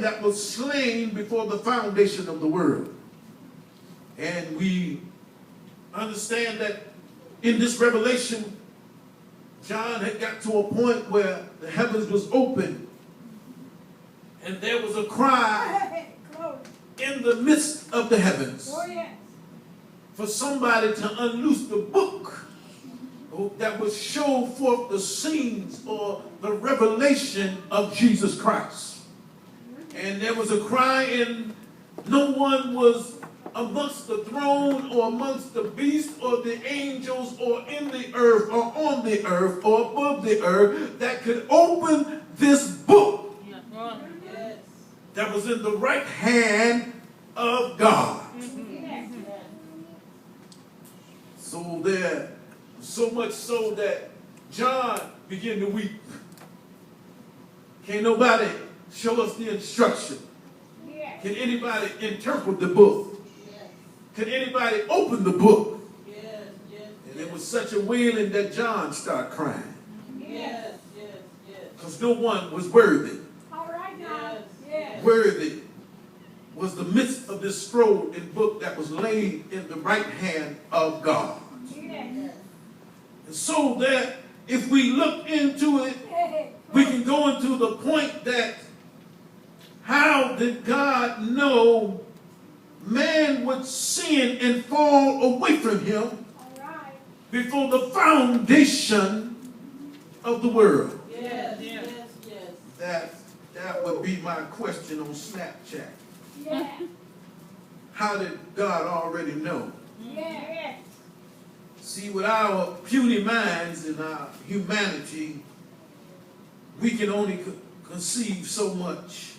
that was slain before the foundation of the world. And we understand that in this revelation, John had got to a point where the heavens was open and there was a cry in the midst of the heavens for somebody to unloose the book that would show forth the scenes or the revelation of Jesus Christ. And there was a cry, and no one was amongst the throne or amongst the beast or the angels or in the earth or on the earth or above the earth that could open this book that was in the right hand of God. So there, so much so that John began to weep. Can't nobody show us the instruction? Can anybody interpret the book? Can anybody open the book? And it was such a wailing that John started crying. Because no one was worthy. Worthy was the midst of this scroll and book that was laid in the right hand of God. And so that if we look into it, we can go into the point that how did God know man would sin and fall away from him before the foundation of the world? That would be my question on Snapchat. How did God already know? See, with our puny minds and our humanity, we can only conceive so much.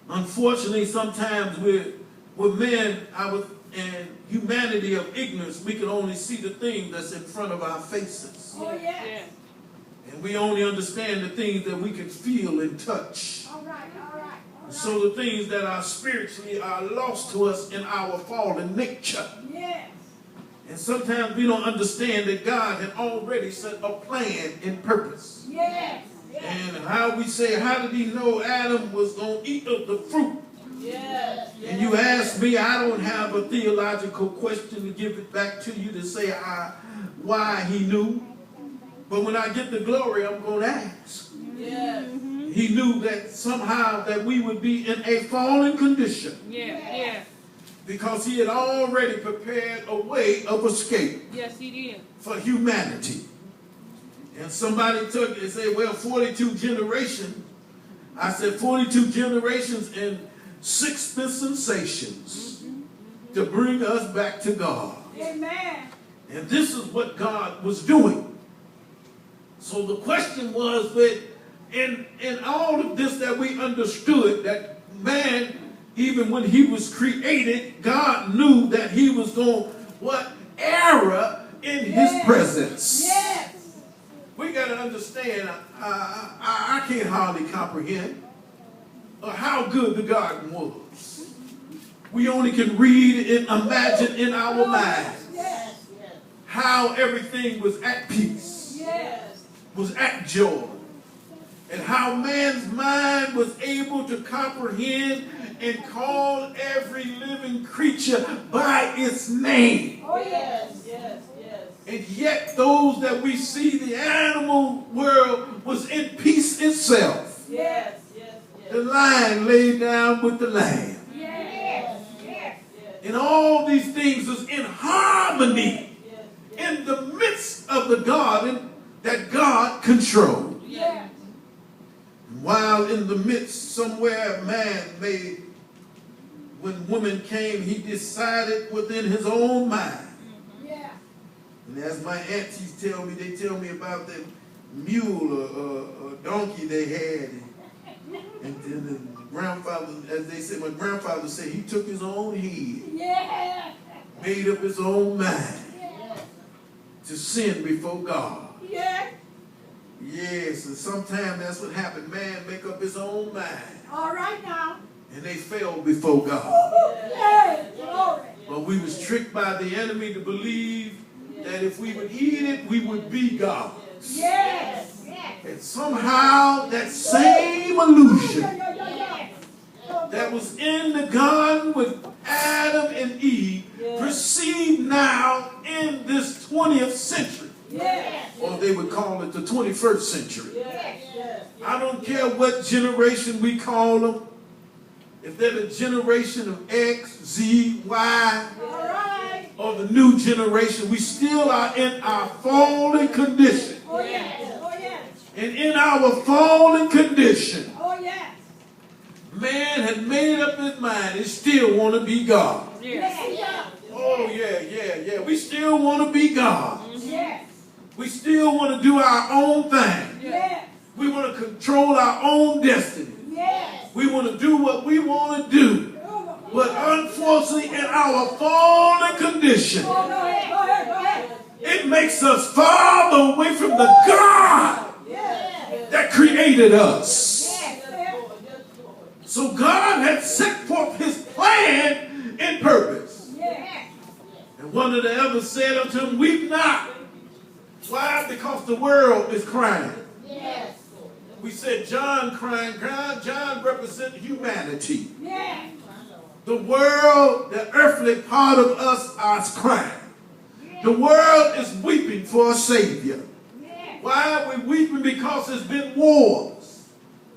Unfortunately, sometimes with men and humanity of ignorance, we can only see the thing that's in front of our faces. And we only understand the things that we can feel and touch. So the things that are spiritually are lost to us in our fallen nature. And sometimes we don't understand that God had already set a plan and purpose. And how we say, how did he know Adam was going to eat of the fruit? And you ask me, I don't have a theological question to give it back to you to say why he knew. But when I get the glory, I'm going to ask. He knew that somehow that we would be in a fallen condition. Because he had already prepared a way of escape. He did. For humanity. And somebody took it and said, well, 42 generations. I said 42 generations and 6 dispensations to bring us back to God. And this is what God was doing. So the question was that in all of this that we understood that man, even when he was created, God knew that he was going, error in his presence. We got to understand, I can't hardly comprehend how good the garden was. We only can read and imagine in our minds how everything was at peace, was at joy, and how man's mind was able to comprehend and call every living creature by its name. And yet those that we see, the animal world was in peace itself. The lion laid down with the lamb. And all these things was in harmony in the midst of the garden that God controlled. While in the midst somewhere man made, when woman came, he decided within his own mind. And as my aunties tell me, they tell me about the mule or donkey they had. And then the grandfather, as they say, my grandfather said, he took his own head, made up his own mind to sin before God. Yes, and sometimes that's what happened. Man make up his own mind. And they fell before God. But we was tricked by the enemy to believe that if we would eat it, we would be God. And somehow that same illusion 21st century. I don't care what generation we call them. If they're the generation of X, Z, Y, or the new generation, we still are in our fallen condition. And in our fallen condition, man had made up his mind and still want to be God. Oh, yeah. We still want to be God. We still want to do our own thing. We want to control our own destiny. We want to do what we want to do. But unfortunately, in our fallen condition, it makes us far away from the God that created us. So God had set forth his plan and purpose. And one of the elders said unto him, weep not. Why? Because the world is crying. We said John crying. John represents humanity. The world, the earthly part of us is crying. The world is weeping for a Savior. Why are we weeping? Because there's been wars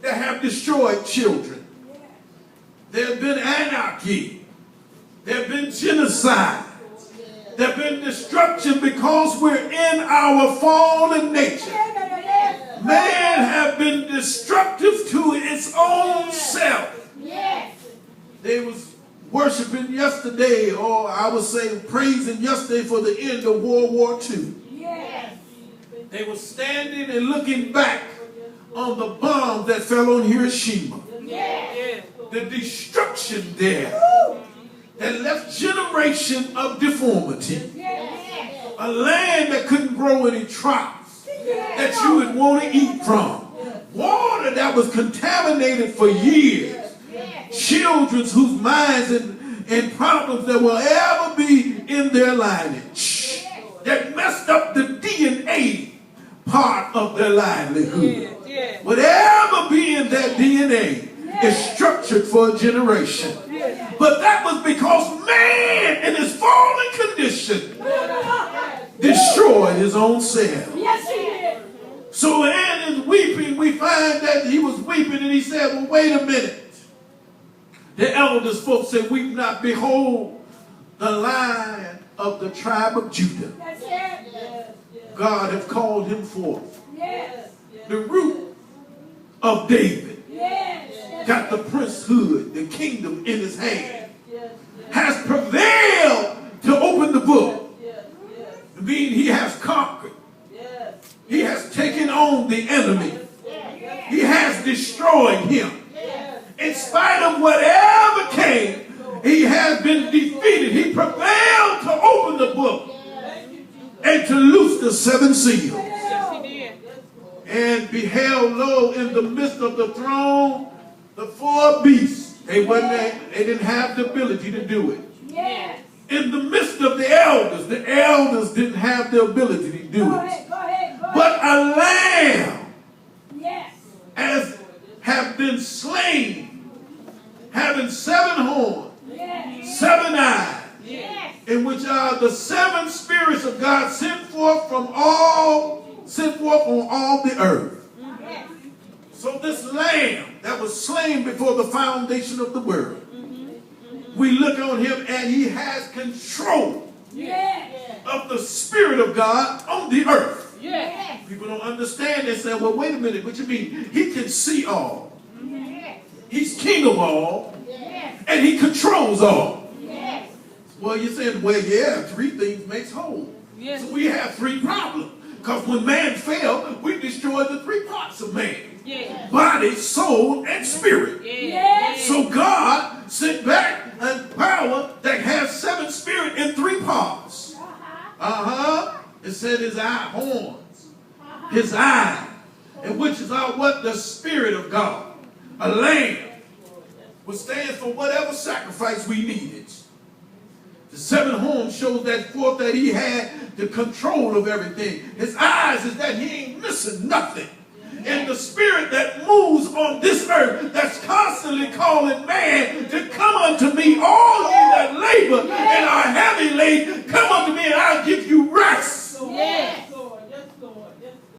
that have destroyed children. There have been anarchy. There have been genocide. There have been destruction because we're in our fallen nature. Man have been destructive to its own self. They was worshiping yesterday, or I would say praising yesterday for the end of World War II. They were standing and looking back on the bomb that fell on Hiroshima. The destruction there that left generation of deformity. A land that couldn't grow any crops that you would want to eat from. Water that was contaminated for years. Children whose minds and problems that will ever be in their lineage. That messed up the DNA part of their livelihood. Whatever be in that DNA is structured for a generation. But that was because man in his fallen condition destroyed his own self. So in his weeping, we find that he was weeping and he said, well, wait a minute. The elders folks said, weep not, behold the Lion of the tribe of Judah. God have called him forth. The root of David. Got the princehood, the kingdom in his hand. Has prevailed to open the book. I mean, he has conquered. He has taken on the enemy. He has destroyed him. In spite of whatever came, he has been defeated. He prevailed to open the book and to loose the seven seals. And beheld, lo, in the midst of the throne, the four beasts. They didn't have the ability to do it. In the midst of the elders didn't have the ability to do it. But a lamb as have been slain, having 7 horns, 7 eyes, in which are the 7 spirits of God sent forth on all the earth. So this lamb that was slain before the foundation of the world, we look on him and he has control of the Spirit of God on the earth. People don't understand. They say, well, wait a minute, what you mean? He can see all. He's king of all. And he controls all. Well, you're saying, well, yeah, 3 things makes whole. So we have 3 problems. Because when man fell, we destroyed the 3 parts of man. Body, soul, and spirit. So God sent back a power that has 7 spirit in 3 parts. It said his horns, his eye, and which is what? The Spirit of God. A lamb, which stands for whatever sacrifice we needed. The 7 horns shows that forth that he had the control of everything. His eyes is that he ain't missing nothing. And the Spirit that moves on this earth, that's constantly calling man to come